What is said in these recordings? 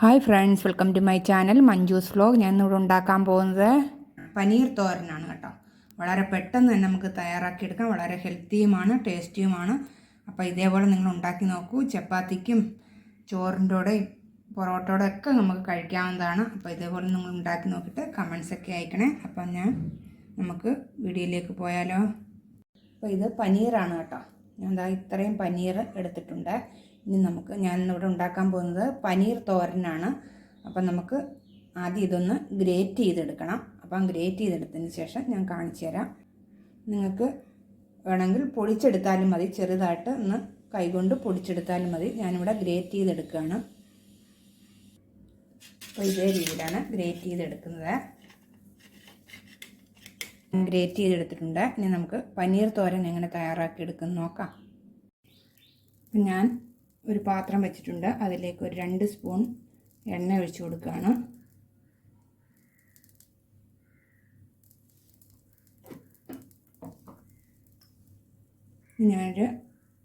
Hi friends, welcome to my channel Manju's vlog. ഞാൻ ഇവിടെ ഉണ്ടാക്കാൻ പോകുന്നത് പനീർ തോരനാണ് കേട്ടോ. വളരെ പെട്ടെന്ന് തന്നെ നമുക്ക് തയ്യാറാക്കിയെടുക്കാം. വളരെ ഹെൽത്തിയുമാണ്, ടേസ്റ്റിയുമാണ്. അപ്പോൾ ഇതേപോലെ നിങ്ങൾ ഉണ്ടാക്കി നോക്കൂ. ചപ്പാത്തിക്കും ചോറിൻ്റെ കൂടെയും പൊറോട്ടയുടെ ഒക്കെ നമുക്ക് കഴിക്കാവുന്നതാണ്. അപ്പോൾ ഇതേപോലെ നിങ്ങൾ ഉണ്ടാക്കി നോക്കിയിട്ട് കമൻസൊക്കെ അയക്കണേ. അപ്പം നമുക്ക് വീഡിയോയിലേക്ക് പോയാലോ. അപ്പോൾ ഇത് പനീറാണ് കേട്ടോ. ഞാൻ ഇത്രയും പനീർ എടുത്തിട്ടുണ്ട്. ഇനി ഞാനിന്നിവിടെ ഉണ്ടാക്കാൻ പോകുന്നത് പനീർ തോരനാണ്. അപ്പം നമുക്ക് ആദ്യം ഇതൊന്ന് ഗ്രേറ്റ് ചെയ്തെടുക്കണം. അപ്പം ഗ്രേറ്റ് ചെയ്തെടുത്തതിന് ശേഷം ഞാൻ കാണിച്ചു തരാം. നിങ്ങൾക്ക് വേണമെങ്കിൽ പൊടിച്ചെടുത്താലും മതി, ചെറുതായിട്ട് ഒന്ന് കൈകൊണ്ട് പൊടിച്ചെടുത്താലും മതി. ഞാനിവിടെ ഗ്രേറ്റ് ചെയ്തെടുക്കുകയാണ്. അപ്പോൾ ഇതേ രീതിയിലാണ് ഗ്രേറ്റ് ചെയ്തെടുക്കുന്നത്. ഗ്രേറ്റ് ചെയ്തെടുത്തിട്ടുണ്ട്. ഇനി നമുക്ക് പനീർ തോരൻ എങ്ങനെ തയ്യാറാക്കിയെടുക്കുന്നു നോക്കാം. ഞാൻ ഒരു പാത്രം വെച്ചിട്ടുണ്ട്. അതിലേക്ക് ഒരു 2 സ്പൂൺ എണ്ണ ഒഴിച്ചു കൊടുക്കുകയാണ്. ഞാനൊരു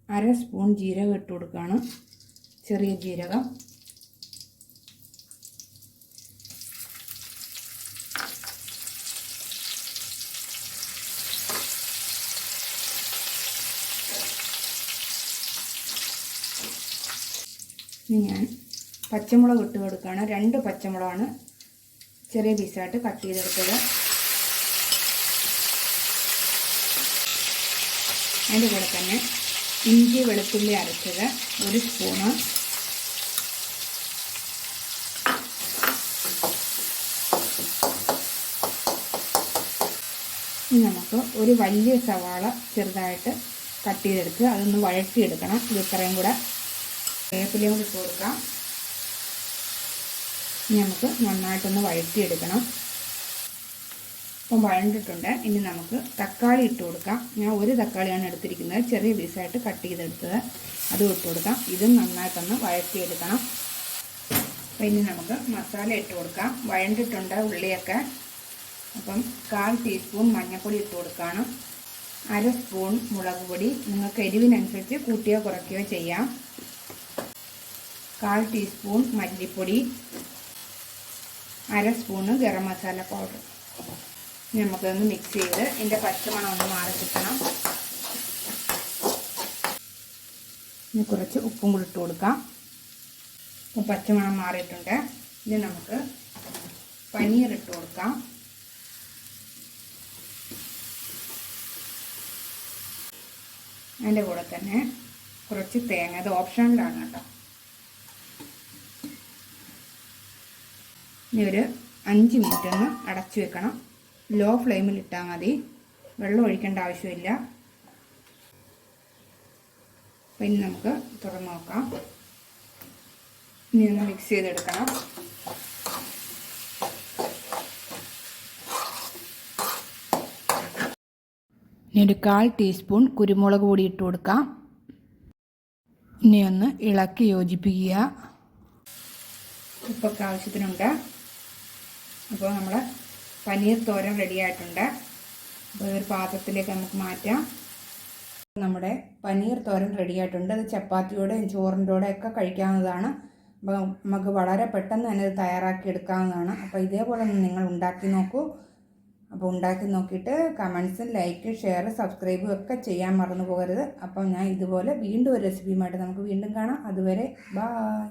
1/2 സ്പൂൺ ജീരകം ഇട്ട് കൊടുക്കുകയാണ്, ചെറിയ ജീരകം. ഇനി ഞാൻ പച്ചമുളക് ഇട്ട് കൊടുക്കുകയാണ്. 2 പച്ചമുളകാണ് ചെറിയ പീസായിട്ട് കട്ട് ചെയ്തെടുത്തത്. അതിൻ്റെ കൂടെ തന്നെ ഇഞ്ചി വെളുത്തുള്ളി അരച്ചത് 1 സ്പൂണ്, ഇനി നമുക്ക് ഒരു വലിയ സവാള ചെറുതായിട്ട് കട്ട് ചെയ്തെടുക്കുക. അതൊന്ന് വഴറ്റിയെടുക്കണം. ഇത് ഇത്രയും കൂടെ വേപ്പിലയും കൂടി ഇട്ട് കൊടുക്കാം. ഇനി നമുക്ക് നന്നായിട്ടൊന്ന് വഴറ്റിയെടുക്കണം. അപ്പം വഴണ്ടിട്ടുണ്ട്. ഇനി നമുക്ക് തക്കാളി ഇട്ട് കൊടുക്കാം. ഞാൻ 1 തക്കാളിയാണ് എടുത്തിരിക്കുന്നത്, ചെറിയ പീസായിട്ട് കട്ട് ചെയ്തെടുത്തത്. അതും ഇട്ട് കൊടുക്കാം. ഇതും നന്നായിട്ടൊന്ന് വഴറ്റിയെടുക്കണം. അപ്പം ഇനി നമുക്ക് മസാല ഇട്ട് കൊടുക്കാം. വഴണ്ടിട്ടുണ്ട് ഉള്ളിയൊക്കെ. അപ്പം 1/4 ടീസ്പൂൺ മഞ്ഞൾപ്പൊടി ഇട്ട് കൊടുക്കുകയാണ്. 1/2 സ്പൂൺ മുളക് പൊടി. നിങ്ങൾക്ക് എരിവിനനുസരിച്ച് കൂട്ടുകയോ കുറയ്ക്കുകയോ ചെയ്യാം. 1/4 ടീസ്പൂൺ മല്ലിപ്പൊടി, 1/2 സ്പൂണ് ഗരം മസാല പൗഡർ. ഇനി നമുക്കൊന്ന് മിക്സ് ചെയ്ത് ഇതിൻ്റെ പച്ചമണം ഒന്ന് മാറി കിട്ടണം. ഇനി കുറച്ച് ഉപ്പും കൂടി ഇട്ട് കൊടുക്കാം. അപ്പോൾ പച്ചമണം മാറിയിട്ടുണ്ട്. ഇനി നമുക്ക് പനീർ ഇട്ട് കൊടുക്കാം. അതിൻ്റെ കൂടെ തന്നെ കുറച്ച് തേങ്ങ, അത് ഓപ്ഷണലാണ് കേട്ടോ. ഇനി ഒരു 5 മിനിറ്റ് ഒന്ന് അടച്ചു വെക്കണം. ലോ ഫ്ലെയിമിൽ ഇട്ടാൽ മതി, വെള്ളം ഒഴിക്കേണ്ട ആവശ്യമില്ല. അപ്പം ഇനി നമുക്ക് തുറന്ന് നോക്കാം. ഇനി ഒന്ന് മിക്സ് ചെയ്തെടുക്കണം. ഇനി ഒരു 1/4 ടീസ്പൂൺ കുരുമുളക് പൊടി ഇട്ട് കൊടുക്കാം. ഇനി ഒന്ന് ഇളക്കി യോജിപ്പിക്കുക. ഉപ്പൊക്കെ ആവശ്യത്തിനുണ്ട്. അപ്പോൾ നമ്മുടെ പനീർ തോരൻ റെഡി ആയിട്ടുണ്ട്. അപ്പോൾ ഒരു പാത്രത്തിലേക്ക് നമുക്ക് മാറ്റാം. നമ്മുടെ പനീർ തോരൻ റെഡി ആയിട്ടുണ്ട്. അത് ചപ്പാത്തിയോടെയും ചോറിൻ്റെ കൂടെ ഒക്കെ കഴിക്കാവുന്നതാണ്. അപ്പോൾ നമുക്ക് വളരെ പെട്ടെന്ന് തന്നെ ഇത് തയ്യാറാക്കി എടുക്കാവുന്നതാണ്. അപ്പോൾ ഇതേപോലെ ഒന്ന് നിങ്ങൾ ഉണ്ടാക്കി നോക്കൂ. അപ്പോൾ ഉണ്ടാക്കി നോക്കിയിട്ട് കമൻസും ലൈക്ക്, ഷെയർ, സബ്സ്ക്രൈബും ഒക്കെ ചെയ്യാൻ മറന്നു പോകരുത്. അപ്പം ഞാൻ ഇതുപോലെ വീണ്ടും ഒരു റെസിപ്പിയുമായിട്ട് നമുക്ക് വീണ്ടും കാണാം. അതുവരെ ബായ്.